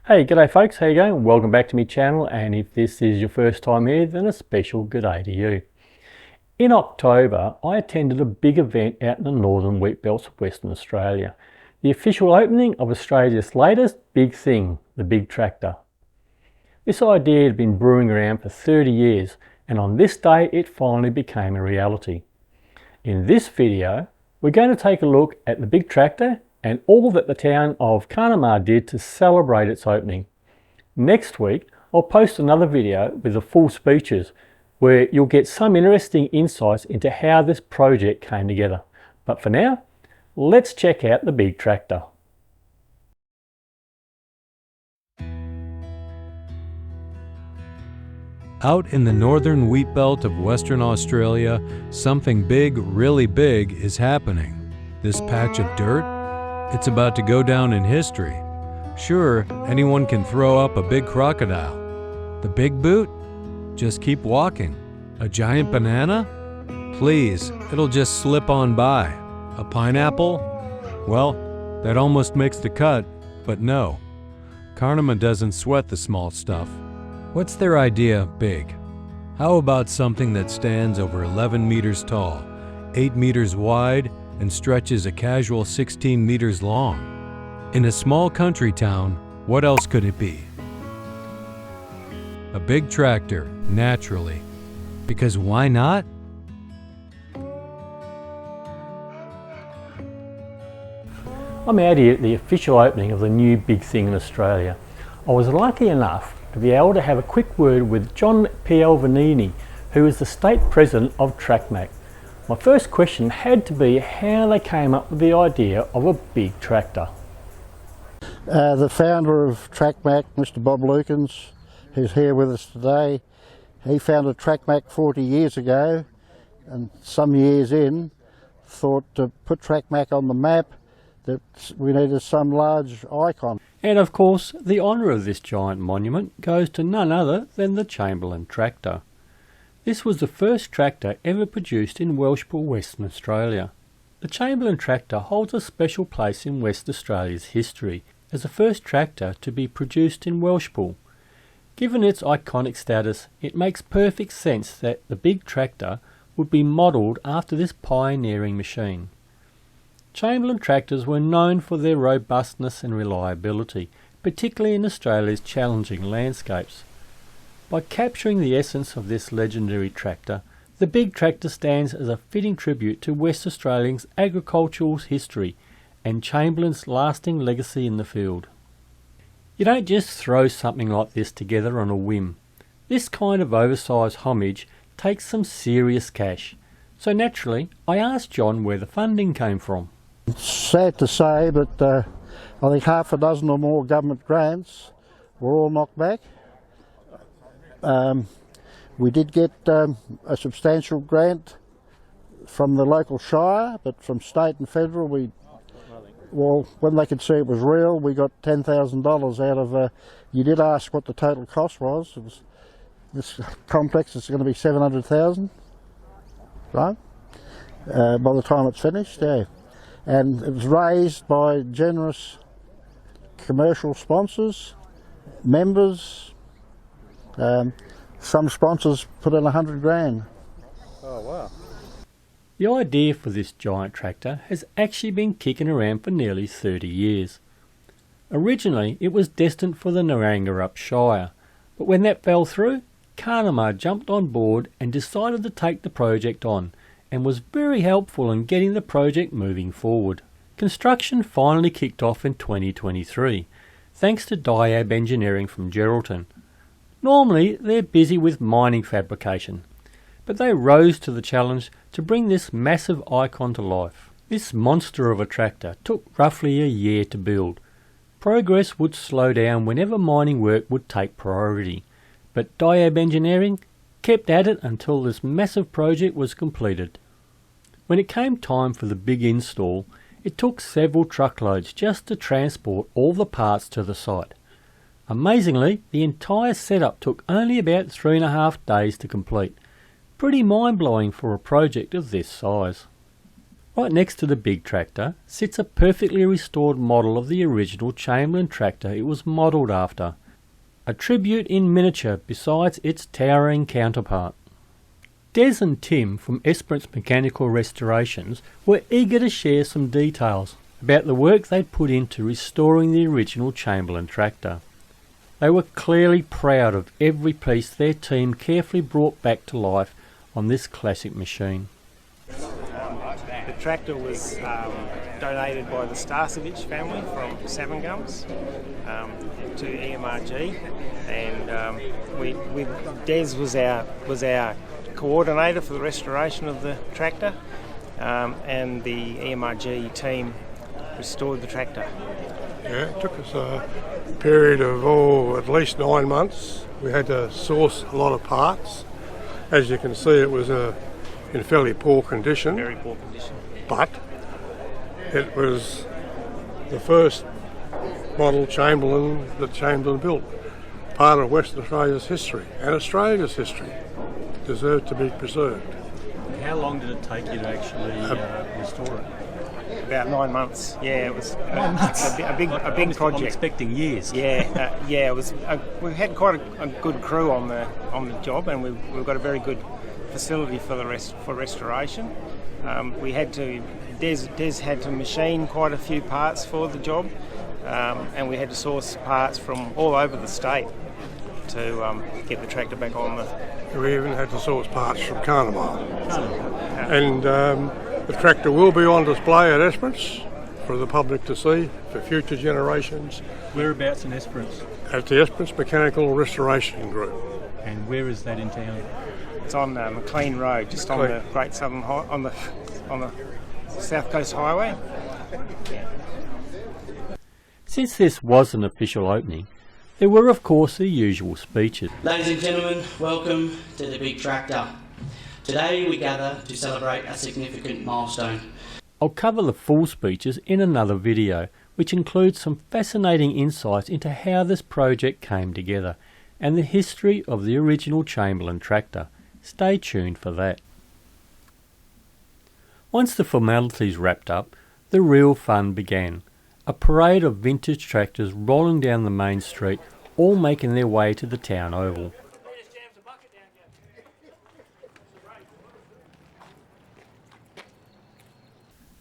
Hey, g'day folks, how you going? Welcome back to my channel, and if this is your first time here, then a special g'day to you. In October, I attended a big event out in the northern wheatbelts of Western Australia. The official opening of Australia's latest big thing, the big tractor. This idea had been brewing around for 30 years, and on this day it finally became a reality. In this video, we're going to take a look at the big tractor and all that the town of Carnamah did to celebrate its opening. Next week, I'll post another video with the full speeches where you'll get some interesting insights into how this project came together. But for now, let's check out the big tractor. Out in the northern wheatbelt of Western Australia, something big, really big is happening. This patch of dirt, it's about to go down in history. Sure, anyone can throw up a big crocodile. The big boot? Just keep walking. A giant banana? Please, it'll just slip on by. A pineapple? Well, that almost makes the cut, but no. Carnamah doesn't sweat the small stuff. What's their idea of big? How about something that stands over 11 meters tall, 8 meters wide, and stretches a casual 16 meters long? In a small country town, what else could it be? A big tractor, naturally. Because why not? I'm out here at the official opening of the new big thing in Australia. I was lucky enough to be able to have a quick word with John Pielvanini, who is the state president of TrackMac. My first question had to be how they came up with the idea of a big tractor. The founder of TrackMac, Mr. Bob Lukens, who's here with us today, he founded TrackMac 40 years ago, and some years in thought to put TrackMac on the map that we needed some large icon. And of course, the honour of this giant monument goes to none other than the Chamberlain tractor. This was the first tractor ever produced in Welshpool, Western Australia. The Chamberlain tractor holds a special place in West Australia's history as the first tractor to be produced in Welshpool. Given its iconic status, it makes perfect sense that the big tractor would be modelled after this pioneering machine. Chamberlain tractors were known for their robustness and reliability, particularly in Australia's challenging landscapes. By capturing the essence of this legendary tractor, the big tractor stands as a fitting tribute to West Australians' agricultural history and Chamberlain's lasting legacy in the field. You don't just throw something like this together on a whim. This kind of oversized homage takes some serious cash. So naturally, I asked John where the funding came from. It's sad to say, but I think half a dozen or more government grants were all knocked back. We did get a substantial grant from the local shire, but from state and federal, when they could see it was real, we got $10,000 out of. You did ask what the total cost was. It was this complex is going to be $700,000, right? By the time it's finished, yeah. And it was raised by generous commercial sponsors, members. Some sponsors put in 100 grand. Oh wow. The idea for this giant tractor has actually been kicking around for nearly 30 years. Originally it was destined for the Naranggarup Shire, but when that fell through, Carnamah jumped on board and decided to take the project on, and was very helpful in getting the project moving forward. Construction finally kicked off in 2023, thanks to Diab Engineering from Geraldton. Normally they're busy with mining fabrication, but they rose to the challenge to bring this massive icon to life. This monster of a tractor took roughly a year to build. Progress would slow down whenever mining work would take priority, but Diab Engineering kept at it until this massive project was completed. When it came time for the big install, it took several truckloads just to transport all the parts to the site. Amazingly, the entire setup took only about 3.5 days to complete. Pretty mind-blowing for a project of this size. Right next to the big tractor sits a perfectly restored model of the original Chamberlain tractor it was modelled after, a tribute in miniature besides its towering counterpart. Des and Tim from Esperance Mechanical Restorations were eager to share some details about the work they'd put into restoring the original Chamberlain tractor. They were clearly proud of every piece their team carefully brought back to life on this classic machine. The tractor was donated by the Starcevich family from Savin Gums to EMRG, and Des was our coordinator for the restoration of the tractor, and the EMRG team restored the tractor. Yeah, it took us a period of at least 9 months. We had to source a lot of parts. As you can see, it was in fairly poor condition. Very poor condition. But it was the first model Chamberlain that Chamberlain built. Part of Western Australia's history and Australia's history. Deserved to be preserved. How long did it take you to actually restore it? About 9 months. Yeah, it was a big project. I'm expecting years. Yeah, it was. We had quite a good crew on the job, and we've got a very good facility for restoration. We had to. Des had to machine quite a few parts for the job, and we had to source parts from all over the state to get the tractor back on the. We even had to source parts from Carnamah. And the tractor will be on display at Esperance for the public to see for future generations. Whereabouts in Esperance? At the Esperance Mechanical Restoration Group. And where is that in town? It's on McLean Road, just on the Great Southern on the South Coast Highway. Yeah. Since this was an official opening, there were of course the usual speeches. Ladies and gentlemen, welcome to the Big Tractor. Today we gather to celebrate a significant milestone. I'll cover the full speeches in another video, which includes some fascinating insights into how this project came together and the history of the original Chamberlain tractor. Stay tuned for that. Once the formalities wrapped up, the real fun began. A parade of vintage tractors rolling down the main street, all making their way to the town oval.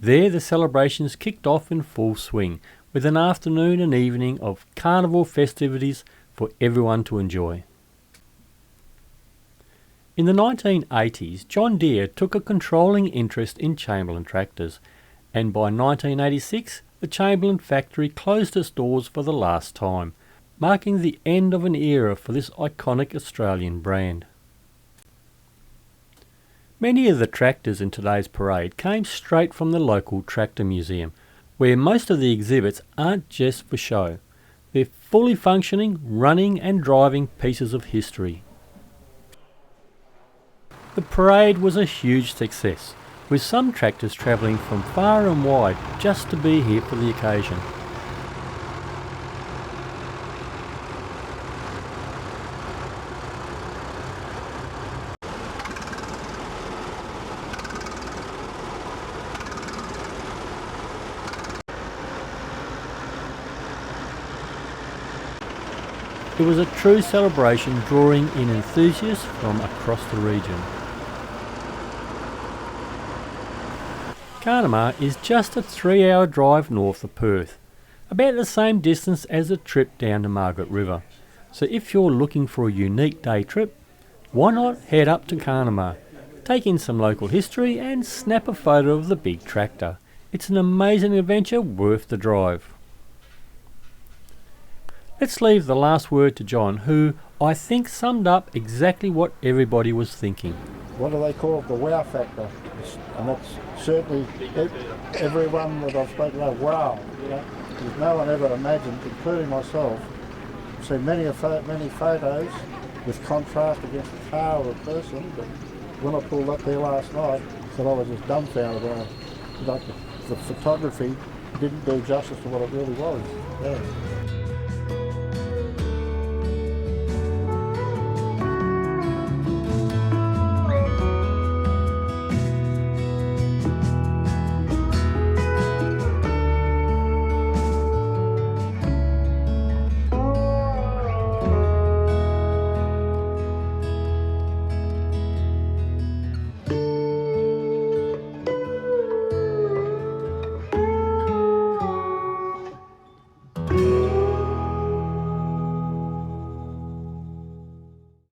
There the celebrations kicked off in full swing, with an afternoon and evening of Carnival festivities for everyone to enjoy. In the 1980s, John Deere took a controlling interest in Chamberlain tractors, and by 1986 the Chamberlain factory closed its doors for the last time, marking the end of an era for this iconic Australian brand. Many of the tractors in today's parade came straight from the local tractor museum, where most of the exhibits aren't just for show. They're fully functioning, running and driving pieces of history. The parade was a huge success, with some tractors travelling from far and wide just to be here for the occasion. It was a true celebration, drawing in enthusiasts from across the region. Carnamah is just a 3-hour drive north of Perth, about the same distance as a trip down to Margaret River. So if you're looking for a unique day trip, why not head up to Carnamah, take in some local history and snap a photo of the big tractor. It's an amazing adventure worth the drive. Let's leave the last word to John, who I think summed up exactly what everybody was thinking. What do they call it? The wow factor. And that's certainly everyone that I've spoken to, wow. You know, because no one ever imagined, including myself, I've seen many photos with contrast against a car or a person, but when I pulled up there last night, I thought I was just dumbfounded. The photography didn't do justice to what it really was. Yeah.